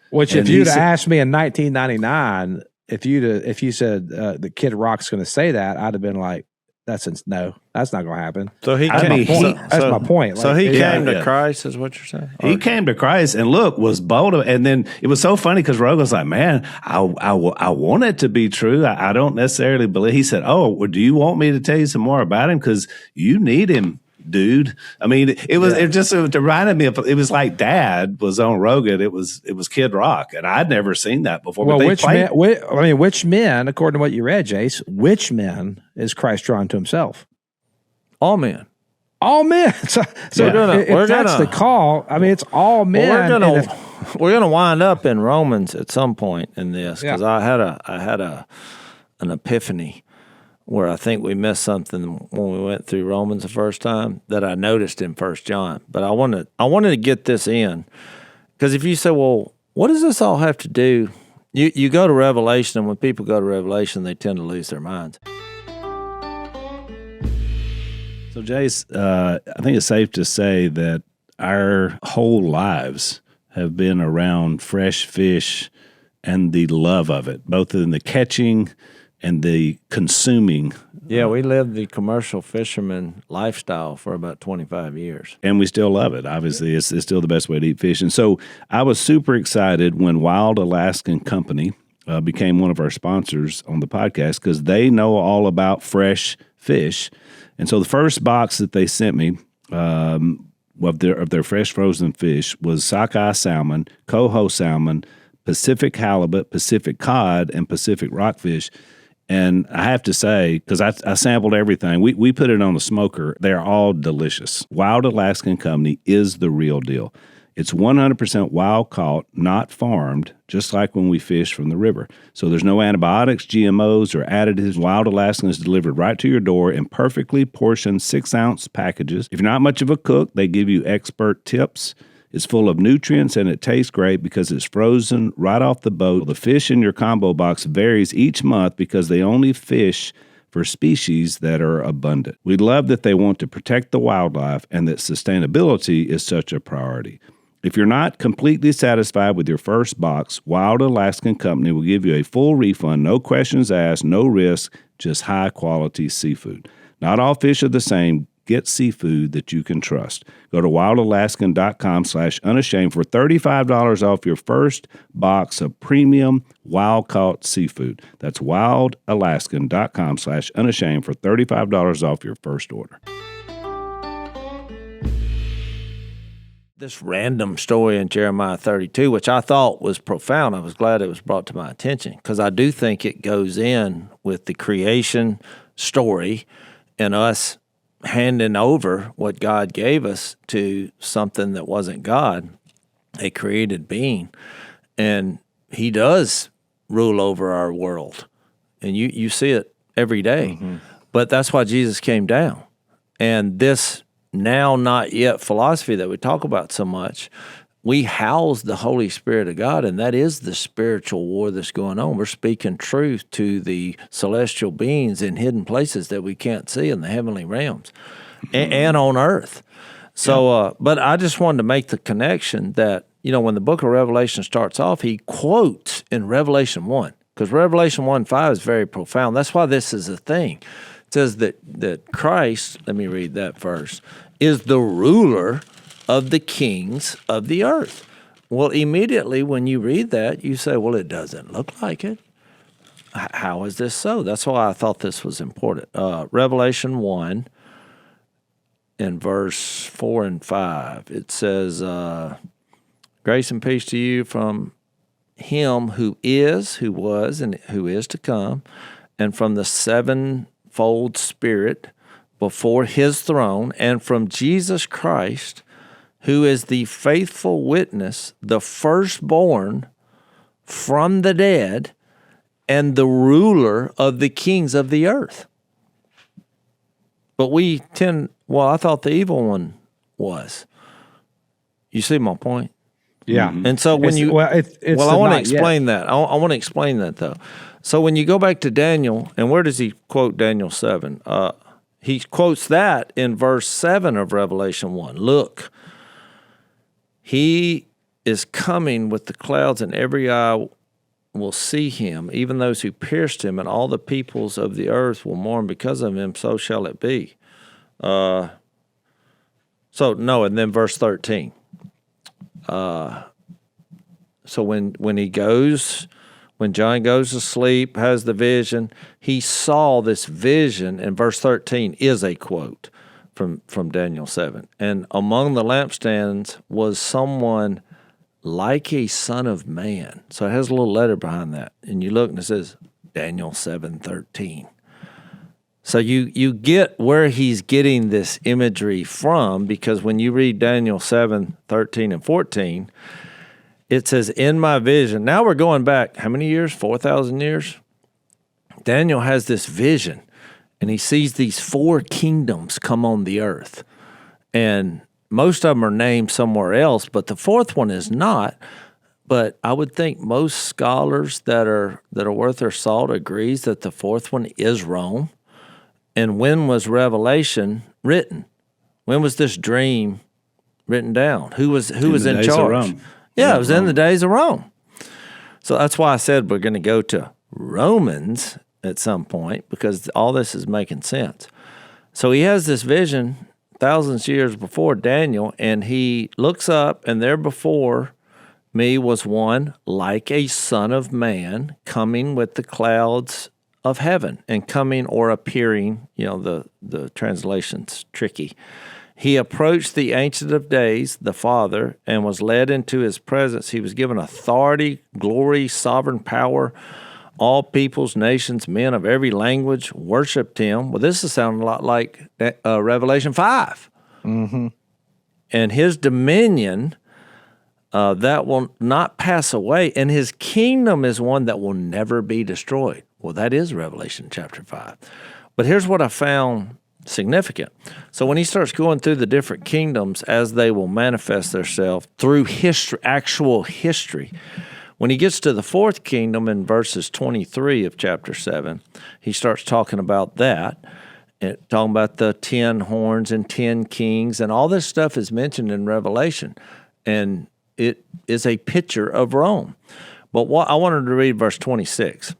Which, if you'd asked me in 1999, if you said the Kid Rock's going to say that, I'd have been like, that's not going to happen. So that's my point. So he came to Christ, is what you're saying? He came to Christ and was bold. And then it was so funny because Rogan's like, "Man, I want it to be true. I don't necessarily believe." He said, "Oh, well, do you want me to tell you some more about him? Because you need him dude. I mean, it reminded me of, it was like Dad was on Rogan. It was Kid Rock, and I'd never seen that before. Well, which men, according to what you read, Jase, which men is Christ drawing to himself? All men. All men. So that's the call. I mean, it's all men. Well, we're gonna wind up in Romans at some point in this, because I had an epiphany where I think we missed something when we went through Romans the first time that I noticed in 1 John. But I wanted to get this in, because if you say, well, what does this all have to do? You go to Revelation, and when people go to Revelation, they tend to lose their minds. So, Jase, I think it's safe to say that our whole lives have been around fresh fish and the love of it, both in the catching and the consuming. Yeah, we lived the commercial fisherman lifestyle for about 25 years. And we still love it. Obviously, it's still the best way to eat fish. And so I was super excited when Wild Alaskan Company became one of our sponsors on the podcast, because they know all about fresh fish. And so the first box that they sent me of their fresh frozen fish was sockeye salmon, coho salmon, Pacific halibut, Pacific cod, and Pacific rockfish. And I have to say, because I sampled everything, we put it on a smoker. They're all delicious. Wild Alaskan Company is the real deal. It's 100% wild caught, not farmed, just like when we fish from the river. So there's no antibiotics, GMOs, or additives. Wild Alaskan is delivered right to your door in perfectly portioned 6-ounce packages. If you're not much of a cook, they give you expert tips. It's full of nutrients, and it tastes great because it's frozen right off the boat. The fish in your combo box varies each month because they only fish for species that are abundant. We love that they want to protect the wildlife and that sustainability is such a priority. If you're not completely satisfied with your first box, Wild Alaskan Company will give you a full refund, no questions asked, no risk, just high-quality seafood. Not all fish are the same. Get seafood that you can trust. Go to wildalaskan.com/unashamed for $35 off your first box of premium wild-caught seafood. That's wildalaskan.com/unashamed for $35 off your first order. This random story in Jeremiah 32, which I thought was profound. I was glad it was brought to my attention, because I do think it goes in with the creation story and us handing over what God gave us to something that wasn't God, a created being. And he does rule over our world. And you see it every day. Mm-hmm. But that's why Jesus came down. And this now not yet philosophy that we talk about so much, we house the Holy Spirit of God, and that is the spiritual war that's going on. We're speaking truth to the celestial beings in hidden places that we can't see in the heavenly realms and on earth. So, but I just wanted to make the connection that, when the book of Revelation starts off, he quotes in Revelation 1, because Revelation 1:5 is very profound. That's why this is a thing. It says that Christ, let me read that verse, is the ruler of the kings of the earth. Well, immediately when you read that, you say, well, it doesn't look like it. How is this so? That's why I thought this was important. Revelation 1 in verse 4 and 5, it says, grace and peace to you from him who is, who was, and who is to come, and from the sevenfold Spirit before his throne, and from Jesus Christ, who is the faithful witness, the firstborn from the dead, and the ruler of the kings of the earth. But I thought the evil one was. You see my point? Yeah. And so when I want to explain that. I want to explain that, though. So when you go back to Daniel, and where does he quote Daniel 7? He quotes that in verse 7 of Revelation 1. Look, he is coming with the clouds, and every eye will see him, even those who pierced him, and all the peoples of the earth will mourn because of him. So shall it be. And then verse 13. So when John goes to sleep, has the vision, he saw this vision, and verse 13 is a quote. from Daniel 7. And among the lampstands was someone like a son of man. So it has a little letter behind that. And you look and it says Daniel 7:13. So you get where he's getting this imagery from, because when you read Daniel 7:13 and 14, it says, in my vision. Now we're going back, how many years? 4,000 years? Daniel has this vision, and he sees these 4 kingdoms come on the earth. And most of them are named somewhere else, but the 4th one is not. But I would think most scholars that are worth their salt agrees that the 4th one is Rome. And when was Revelation written? When was this dream written down? Who was in charge? Yeah, it was in the days of Rome. So that's why I said we're going to go to Romans at some point, because all this is making sense. So he has this vision thousands of years before Daniel, and he looks up, and there before me was one like a son of man coming with the clouds of heaven. And coming or appearing, the translation's tricky. He approached the Ancient of Days, the Father, and was led into his presence. He was given authority, glory, sovereign power. All peoples, nations, men of every language worshipped him. Well, this is sounding a lot like Revelation 5. Mm-hmm. And his dominion, that will not pass away, and his kingdom is one that will never be destroyed. Well, that is Revelation chapter 5. But here's what I found significant. So when he starts going through the different kingdoms as they will manifest themselves through history, actual history, when he gets to the 4th kingdom in verses 23 of chapter 7, he starts talking about that, and talking about the 10 horns and 10 kings, and all this stuff is mentioned in Revelation, and it is a picture of Rome. But what I wanted to read verse 26.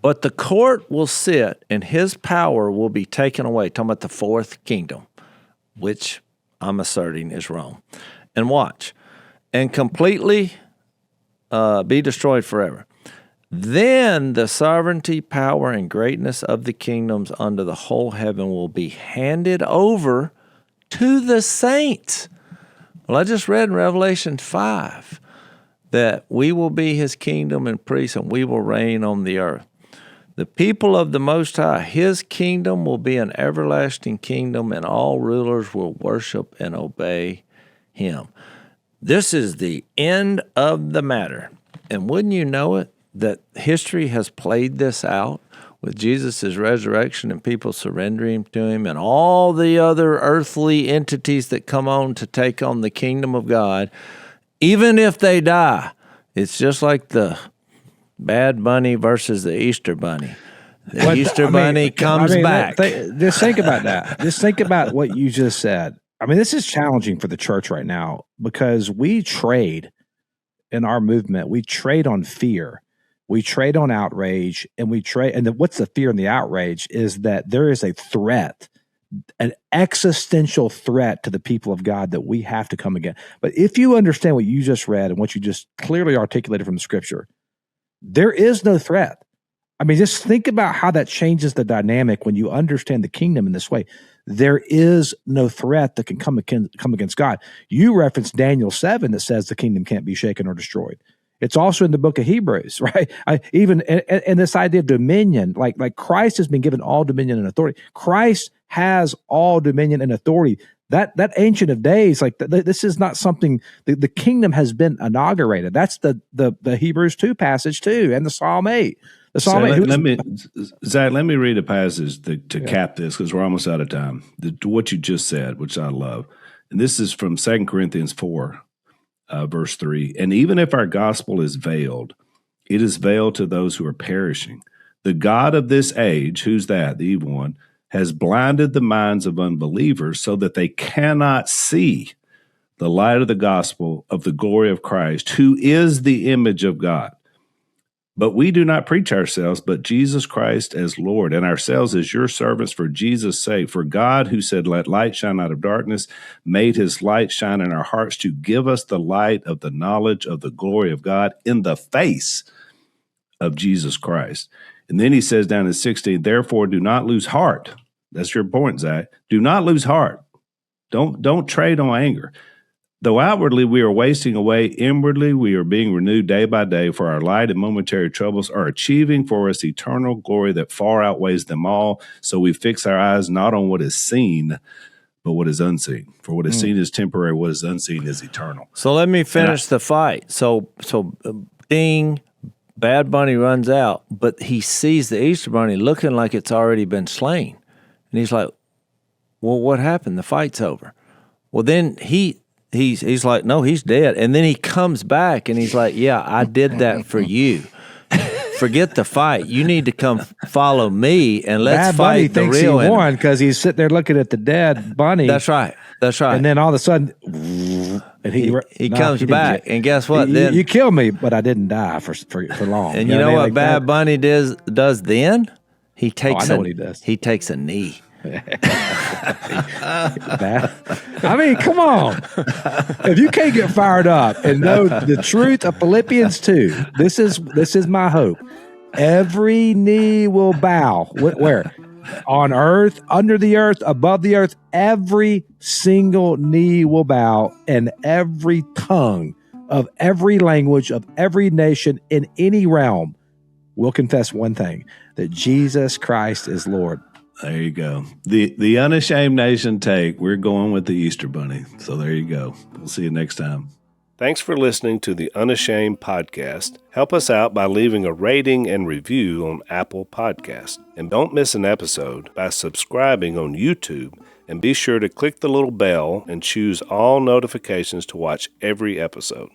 But the court will sit, and his power will be taken away. Talking about the 4th kingdom, which I'm asserting is Rome. And watch. And completely be destroyed forever. Then the sovereignty, power, and greatness of the kingdoms under the whole heaven will be handed over to the saints. Well, I just read in Revelation 5 that we will be his kingdom and priests, and we will reign on the earth. The people of the Most High, his kingdom will be an everlasting kingdom, and all rulers will worship and obey him. This is the end of the matter. And wouldn't you know it, that history has played this out with Jesus' resurrection and people surrendering to him, and all the other earthly entities that come on to take on the kingdom of God, even if they die. It's just like the Bad Bunny versus the Easter Bunny. The Easter Bunny comes back. Just think about that. Just think about what you just said. I mean, this is challenging for the church right now, because we trade in our movement. We trade on fear. We trade on outrage, and we trade. And what's the fear and the outrage is that there is a threat, an existential threat to the people of God that we have to come against. But if you understand what you just read and what you just clearly articulated from the scripture, there is no threat. I mean, just think about how that changes the dynamic when you understand the kingdom in this way. There is no threat that can come against God. You referenced Daniel 7 that says the kingdom can't be shaken or destroyed. It's also in the book of Hebrews, right? Even this idea of dominion, like Christ has been given all dominion and authority. Christ has all dominion and authority. That Ancient of Days, this is not something. The kingdom has been inaugurated. That's the Hebrews 2 passage too, and the Psalm 8. The Psalm 8. Zach, let me read a passage to cap this, because we're almost out of time. What you just said, which I love, and this is from 2 Corinthians 4, verse 3. And even if our gospel is veiled, it is veiled to those who are perishing. The God of this age, who's that? The evil one, has blinded the minds of unbelievers so that they cannot see the light of the gospel of the glory of Christ, who is the image of God. But we do not preach ourselves, but Jesus Christ as Lord, and ourselves as your servants for Jesus' sake. For God, who said, let light shine out of darkness, made his light shine in our hearts to give us the light of the knowledge of the glory of God in the face of Jesus Christ. And then he says down in 16, therefore do not lose heart. That's your point, Zach. Do not lose heart. Don't trade on anger. Though outwardly we are wasting away, inwardly we are being renewed day by day, for our light and momentary troubles are achieving for us eternal glory that far outweighs them all. So we fix our eyes not on what is seen, but what is unseen. For what is seen is temporary, what is unseen is eternal. So let me finish the fight. So ding, Bad Bunny runs out, but he sees the Easter Bunny looking like it's already been slain. And he's like, well, what happened? The fight's over. Well, then he's like, no, he's dead. And then he comes back and he's like, yeah, I did that for you. Forget the fight. You need to come follow me and let's Bad Bunny fight the thinks real he enemy. won because he's sitting there looking at the dead bunny. That's right. And then all of a sudden, and he comes back, and guess what? Then you killed me, but I didn't die for long. And you know what like Bad Bunny does then? He takes I know what he does. He takes a knee. I mean, come on. If you can't get fired up and know the truth of Philippians 2, this is my hope. Every knee will bow. Where? On earth, under the earth, above the earth, every single knee will bow, and every tongue of every language of every nation in any realm will confess one thing, that Jesus Christ is Lord. There you go. The Unashamed Nation take. We're going with the Easter Bunny. So there you go. We'll see you next time. Thanks for listening to the Unashamed podcast. Help us out by leaving a rating and review on Apple Podcasts. And don't miss an episode by subscribing on YouTube. And be sure to click the little bell and choose all notifications to watch every episode.